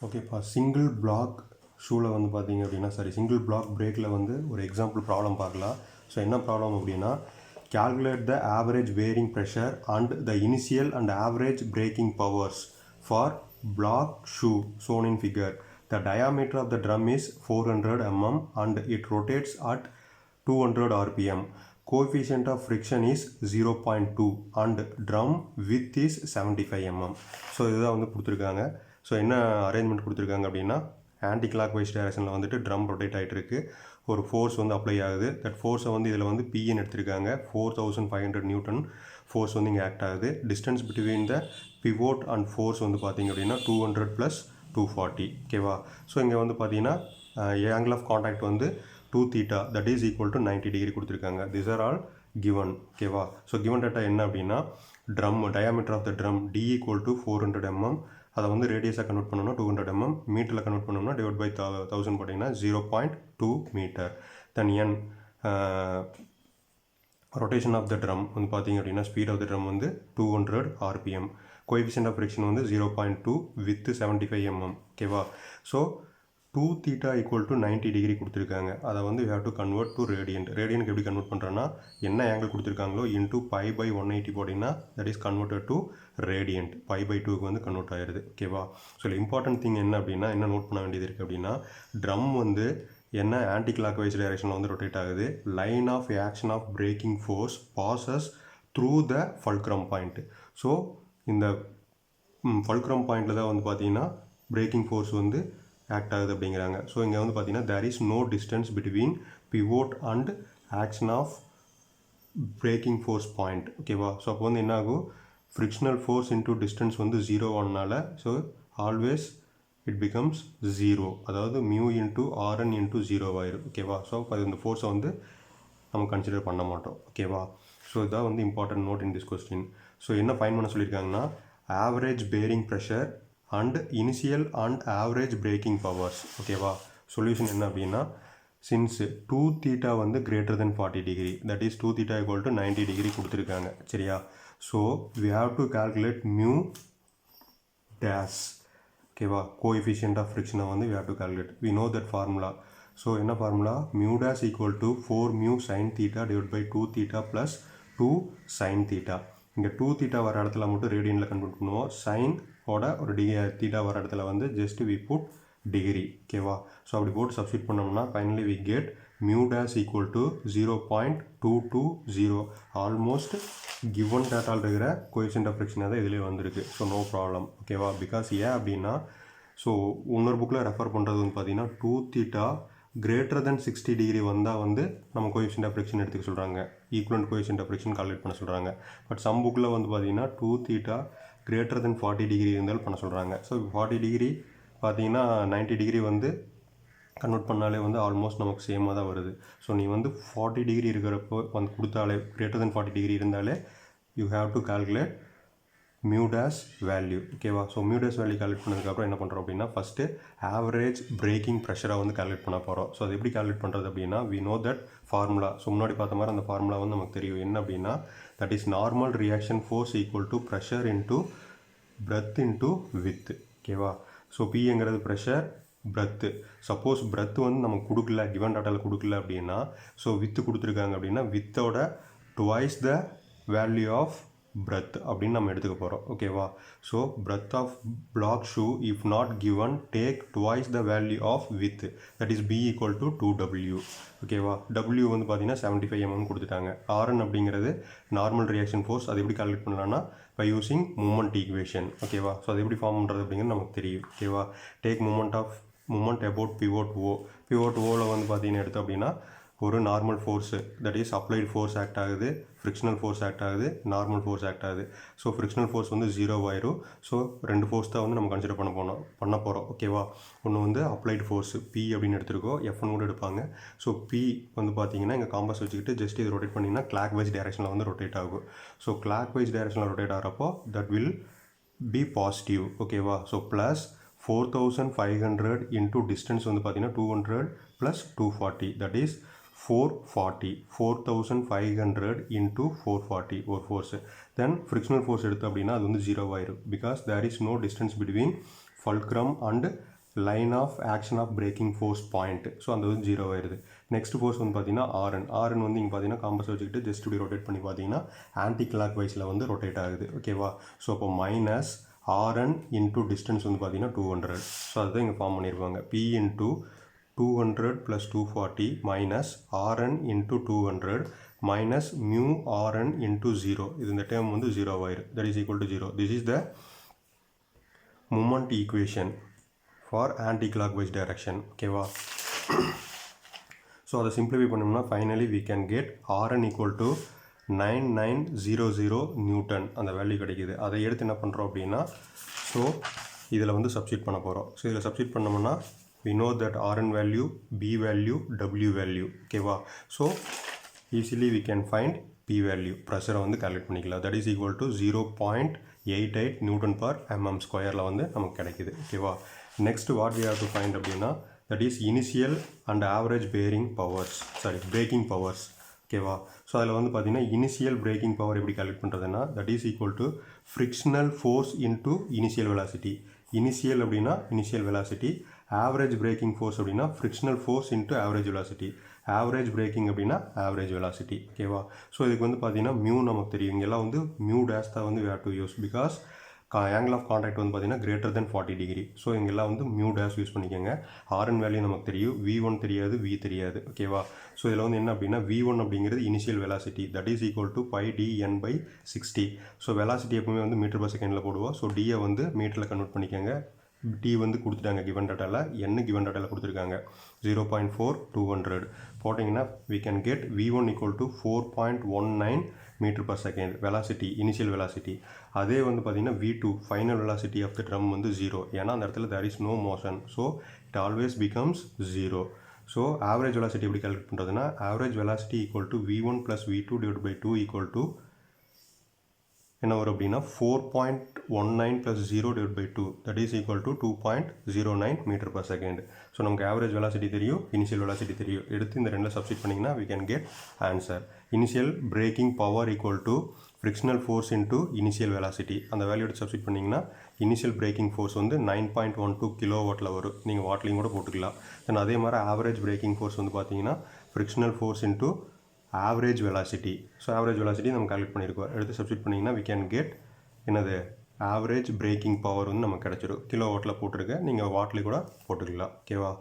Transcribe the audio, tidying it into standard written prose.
Okay, இப்போ single black ஷூவில் வந்து பார்த்தீங்க அப்படின்னா சிங்கிள் பிளாக் பிரேக்கில் வந்து ஒரு எக்ஸாம்பிள் ப்ராப்ளம் பார்க்கலாம். ஸோ என்ன ப்ராப்ளம் அப்படின்னா, calculate the average bearing pressure and the initial and average braking powers for block shoe shown in figure. The diameter of the drum is 400 mm and it rotates at 200 rpm. Coefficient of friction is 0.2 and drum width is 75 mm. So இதுதான் வந்து கொடுத்துருக்காங்க. So என்ன arrangement கொடுத்துருக்காங்க அப்படின்னா, anti clock wise டைரக்ஷனில் வந்துட்டு drum rotate ஆகிட்டு இருக்குது. ஒரு ஃபோர்ஸ் வந்து அப்ளை ஆகுது. தட் ஃபோர்ஸை வந்து இதில் வந்து பின்னு எடுத்திருக்காங்க. 4500 நியூட்டன் ஃபோர்ஸ் வந்து இங்கே ஆக்ட் ஆகுது. Distance between the pivot and force வந்து பார்த்திங்க அப்படின்னா 200 + 240. ஓகேவா? ஸோ இங்கே வந்து பார்த்தீங்கன்னா ஆங்கிள் ஆஃப் கான்டாக்ட் வந்து 2θ, that is equal to 90 degree கொடுத்துருக்காங்க. This are all given. ஓகேவா? ஸோ கிவன் டேட்டா என்ன அப்படின்னா, drum diameter of the drum D = 400 mm. அதை வந்து ரேடியஸாக கன்வெர்ட் பண்ணோம்னா 200 mm, மீட்டரில் கன்வெர்ட் பண்ணோம்னா டிவைட் பை 1000 போட்டிங்கன்னா 0.2 metre. Then n rotation of the drum வந்து பார்த்திங்க அப்படின்னா, ஸ்பீட் ஆஃப் த ட்ரம் வந்து 200 rpm. கோஎஃபிஷியன்ட் ஆஃப் ஃப்ரிக்ஷன் வந்து 0.2 வித் 75 mm. ஓகேவா? ஸோ 2θ = 90 டிகிரி கொடுத்துருக்காங்க. அதை வந்து you have to convert to radiant. ரேடியனுக்கு எப்படி கன்வெர்ட் பண்ணுறோன்னா, என்ன ஆங்கிள் கொடுத்துருக்காங்களோ இன்டூ π/180 போட்டிங்கன்னா that is converted to radiant. π/2க்கு வந்து கன்வெர்ட் ஆகிடுது. ஓகேவா? ஸோ இம்பார்ட்டன்ட் திங் என்ன அப்படின்னா, என்ன நோட் பண்ண வேண்டியது இருக்குது அப்படின்னா, ட்ரம் வந்து என்ன ஆன்டி கிளாக் வைஸ் டைரக்ஷனில் வந்து ரொட்டேட் ஆகுது. Line of action of braking force passes through the fulcrum point. So இந்த ஃபல்க்ரம் பாயிண்டில் தான் வந்து பார்த்தீங்கன்னா பிரேக்கிங் ஃபோர்ஸ் வந்து ஆக்ட் ஆகுது அப்படிங்கிறாங்க. ஸோ இங்கே வந்து பார்த்தீங்கன்னா there is no distance between pivot and action of braking force point. ஓகேவா? ஸோ அப்போ வந்து என்ன ஆகும், ஃப்ரிக்ஷனல் ஃபோர்ஸ் இன்டூ டிஸ்டன்ஸ் வந்து 0 ஆனால ஸோ ஆல்வேஸ் இட் பிகம்ஸ் 0. அதாவது μ × Rn × 0 ஆயிரும். ஓகேவா? ஸோ அப்போ இந்த ஃபோர்ஸை வந்து நம்ம கன்சிடர் பண்ண மாட்டோம். ஓகேவா? ஸோ இதான் வந்து important note in this question. So என்ன ஃபைன் பண்ண சொல்லியிருக்காங்கன்னா, average bearing pressure and initial and average braking powers. ஓகேவா? சொல்யூஷன் என்ன அப்படின்னா, சின்ஸ் 2θ வந்து greater than 40 degree, that is 2θ = 90 degree கொடுத்துருக்காங்க. சரியா? So we have to calculate mu dash. ஓகேவா? கோஎஃபிஷியன்ட் ஆஃப் ஃப்ரிக்ஷனை வந்து we have to calculate. We know that formula. So என்ன formula, mu dash = 4μ sin θ / 2θ + 2 sin θ. இங்கே 2θ வர இடத்துல மட்டும் ரேடியனில் கன்வெர்ட் பண்ணுவோம். சைன் ஓட ஒரு θ வர இடத்துல வந்து ஜஸ்ட் வி புட் டிகிரி. ஓகேவா? ஸோ அப்படி போட்டு சப்ஸ்டியூட் பண்ணோம்னா finally we get mu dash = 0.220. Almost given டேட்டாவில் இருக்கிற கோஎஃபிஷியன்ட் ஆஃப் ஃப்ரிக்ஷன் தான் இதிலே வந்திருக்கு. So no problem. ஓகேவா? பிகாஸ் ஏன் அப்படின்னா, ஸோ இன்னொரு புக்கில் ரெஃபர் பண்ணுறது வந்து பார்த்தீங்கன்னா 2θ கிரேட்டர் தென் 60 டிகிரி வந்தால் வந்து நம்ம கோஎஃபிஷியன்ட் ஆஃப் ஃப்ரிக்ஷன் எடுத்துக்க சொல்கிறாங்க. Equivalent coefficient of friction calculate பண்ண சொல்கிறாங்க. பட் சம் புக்கில் வந்து பார்த்தீங்கன்னா 2θ கிரேட்டர் தென் 40 டிகிரி இருந்தாலும் பண்ண சொல்கிறாங்க. ஸோ 40 டிகிரி பார்த்தீங்கன்னா 90 டிகிரி வந்து கன்வெர்ட் பண்ணாலே வந்து ஆல்மோஸ்ட் நமக்கு சேமாக தான் வருது. ஸோ நீ வந்து 40 டிகிரி இருக்கிறப்போ வந்து கொடுத்தாலே, கிரேட்டர் தென் 40 டிகிரி இருந்தாலே you have to calculate mu dash value. ஓகேவா? So mu dash value calculate பண்ணதுக்கப்புறம் என்ன பண்ணுறோம் அப்படின்னா, ஃபஸ்ட்டு ஆவரேஜ் பிரேக்கிங் ப்ரெஷரை வந்து கால்குலேட் பண்ண போகிறோம். ஸோ அது எப்படி கால்குலேட் பண்ணுறது அப்படின்னா, we know that formula. So முன்னாடி பார்த்த மாதிரி அந்த ஃபார்முலா வந்து நமக்கு தெரியும். என்ன அப்படின்னா, that is normal reaction force = pressure into breadth into width. ஓகேவா? ஸோ பிங்கிறது ப்ரெஷர், பிரெத்து. சப்போஸ் பிரெத்து வந்து நமக்கு கொடுக்கல, கிவன் டாட்டாவில் கொடுக்கல அப்படின்னா, ஸோ வித்து கொடுத்துருக்காங்க அப்படின்னா வித்தோட twice the value of breadth அப்படின்னு நம்ம எடுத்துக்க போகிறோம். ஓகேவா? So breadth of block shoe if not given take twice the value of width, that is b = 2w. ஓகேவா? w வந்து பார்த்தீங்கன்னா 75 mm கொடுத்துட்டாங்க. Rn அப்படிங்கிறது நார்மல் ரியாக்ஷன் ஃபோர்ஸ். அது எப்படி கால்குலேட் பண்ணலாம்னா பை யூஸிங் மூமெண்ட் ஈக்குவேஷன். ஓகேவா? ஸோ அது எப்படி ஃபார்ம் பண்ணுறது அப்படிங்கிறது நமக்கு தெரியும். ஓகேவா? Take moment about pivot O. Pivot ஓவில் வந்து பார்த்தீங்கன்னா எடுத்தோம் அப்படின்னா ஒரு normal force, that is applied force act ஆகுது, ஃப்ரிக்ஷனல் ஃபோர்ஸ் ஆக்ட் ஆகுது, நார்மல் ஃபோர்ஸ் ஆக்ட் ஆகுது. ஸோ ஃப்ரிக்ஷனல் ஃபோர்ஸ் வந்து 0 ஆயிரும். ஸோ 2 ஃபோர்ஸ் தான் வந்து நம்ம கன்சிடர் பண்ண போகிறோம். ஓகேவா? ஒன்று வந்து அப்ளைடு ஃபோர்ஸு P அப்படின்னு எடுத்துருக்கோம். F1 கூட எடுப்பாங்க. ஸோ P வந்து பார்த்தீங்கன்னா இங்கே காம்பஸ் வச்சுக்கிட்டு ஜஸ்ட் இது ரொட்டேட் பண்ணிங்கன்னா கிளாக் வைஸ் டைரக்ஷனில் வந்து ரொட்டேட் ஆகும். ஸோ கிளாக் வைஸ் டைரக்ஷனில் ரொட்டேட் ஆகிறப்போ தட் வில் பி பாசிட்டிவ். ஓகேவா? ஸோ ப்ளஸ் 4500 இன்டூ டிஸ்டன்ஸ் வந்து பார்த்தீங்கன்னா 200 + 240, தட் இஸ் 4500 into 440 ஒரு ஃபோர்ஸ். தென் ஃப்ரிக்ஷனல் ஃபோர்ஸ் எடுத்து அப்படின்னா அது வந்து 0 ஆயிரும். Because there is no distance between fulcrum and line of action of braking force point. So அந்த வந்து 0 ஆயிடுது. நெக்ஸ்ட் ஃபோர்ஸ் வந்து பார்த்தீங்கன்னா ஆர்என் வந்து இங்கே பார்த்தீங்கன்னா காம்பஸ் வச்சுக்கிட்டு ஜஸ்ட் இப்படி ரொட்டேட் பண்ணி பார்த்தீங்கன்னா ஆன்டி கிளாக் வைஸில் வந்து ரொட்டேட் ஆகுது. ஓகேவா? ஸோ அப்போ மைனஸ் Rn இன்டூ டிஸ்டன்ஸ் வந்து பார்த்தீங்கன்னா 200. ஸோ அதுதான் இங்கே ஃபார்ம் பண்ணியிருப்பாங்க. P into 200 + 240 minus Rn into 200 minus mu Rn into 0. இது இந்த டேர்ம் வந்து 0 ஆயிரும். That is equal to 0. This is the moment equation for anticlockwise direction. ஓகேவா? ஸோ அதை சிம்பிளிஃபை பண்ணோம்னா finally we can get Rn equal to 9900 newton அந்த value கிடைக்குது. அதை எடுத்து என்ன பண்ணுறோம் அப்படின்னா ஸோ இதில் வந்து சப்ஸ்டிட் பண்ண போகிறோம். ஸோ இதில் சப்ஸ்டிட் பண்ணோம்னா we know that Rn value, B value, W value. ஓகேவா? So easily we can find P value. ப்ரெஷரை வந்து கால்குலேட் பண்ணிக்கலாம். That is equal to 0.88 Newton per mm ஸ்கொயரில் வந்து நமக்கு கிடைக்குது. ஓகேவா? Next what we have to find அப்படின்னா that is initial and average bearing powers, breaking powers. ஓகேவா? ஸோ அதில் வந்து பார்த்தீங்கன்னா இனிஷியல் பிரேக்கிங் பவர் எப்படி கால்குலேட் பண்ணுறதுன்னா that is equal to frictional force into initial velocity. Initial அப்படின்னா initial velocity, average braking force அப்படின்னா frictional force into average velocity, average braking அப்படின்னா average velocity. ஓகேவா? ஸோ இதுக்கு வந்து பார்த்தீங்கன்னா மியூ நமக்கு தெரியும். இங்கெல்லாம் வந்து மியூ டேஷ் தான் வந்து we have to use because angle of contact வந்து பார்த்தீங்கன்னா greater than 40 டிகிரி. ஸோ இங்கெல்லாம் வந்து மியூ டேஷ் யூஸ் பண்ணிக்கோங்க. Rn வேல்யூ நமக்கு தெரியும், V1 தெரியாது, V தெரியாது. ஓகேவா? ஸோ இதில் வந்து என்ன அப்படின்னா V1 அப்படிங்கிறது initial velocity that is equal to πdn/60. So velocity எப்பவுமே வந்து மீட்டர் பர் செகண்டில் போடுவோம். ஸோ டியை வந்து மீட்டரில் கன்வெர்ட் பண்ணிக்கோங்க. டி வந்து கொடுத்துட்டாங்க கிவன் டேட்டாவில், என்ன கிவன் டேட்டாவில் கொடுத்துருக்காங்க 0.4200 போட்டிங்கன்னா we can get V1 equal to 4.19 metre per second velocity, initial velocity. அதே வந்து பார்த்தீங்கன்னா V2 final velocity of the drum வந்து 0. ஏன்னா அந்த இடத்துல there is no motion. So it always becomes 0. So average velocity எப்படி கால்குலேட் பண்ணுறதுன்னா average velocity equal to V1 + V2 / 2 equal to என்ன வரும் அப்படின்னா 4.19 + 0 / 2 that is equal to 2.09 metre per second. So நமக்கு ஆவரேஜ் வெலாசிட்டி தெரியும், இனிஷியல் வெலாசிட்டி தெரியும். எடுத்து இந்த ரெண்டில் சப்ஸ்டிட் பண்ணிங்கன்னா we can get answer. Initial braking power equal to frictional force into initial velocity. அந்த வேல்யூ எடுத்து சப்ஸ்டிட் பண்ணிங்கன்னா இனிஷியல் பிரேக்கிங் ஃபோர்ஸ் வந்து 9.12 கிலோவாட்டில் வரும். நீங்கள் வாட்லையும் கூட போட்டுக்கலாம். தென் அதே மாதிரி ஆவரேஜ் பிரேக்கிங் ஃபோர்ஸ் வந்து பார்த்தீங்கன்னா frictional force into average velocity. So average velocity நம்ம கால்குலேட் பண்ணியிருக்கோம். எடுத்து சப்ஸ்டிட் பண்ணிங்கன்னா we can get என்னது ஆவரேஜ் பிரேக்கிங் பவர் வந்து நமக்கு கிடச்சிடும். கிலோ வாட்டில் போட்டிருக்கேன், நீங்கள் வாட்லேயும் கூட போட்டுக்கலாம். ஓகேவா?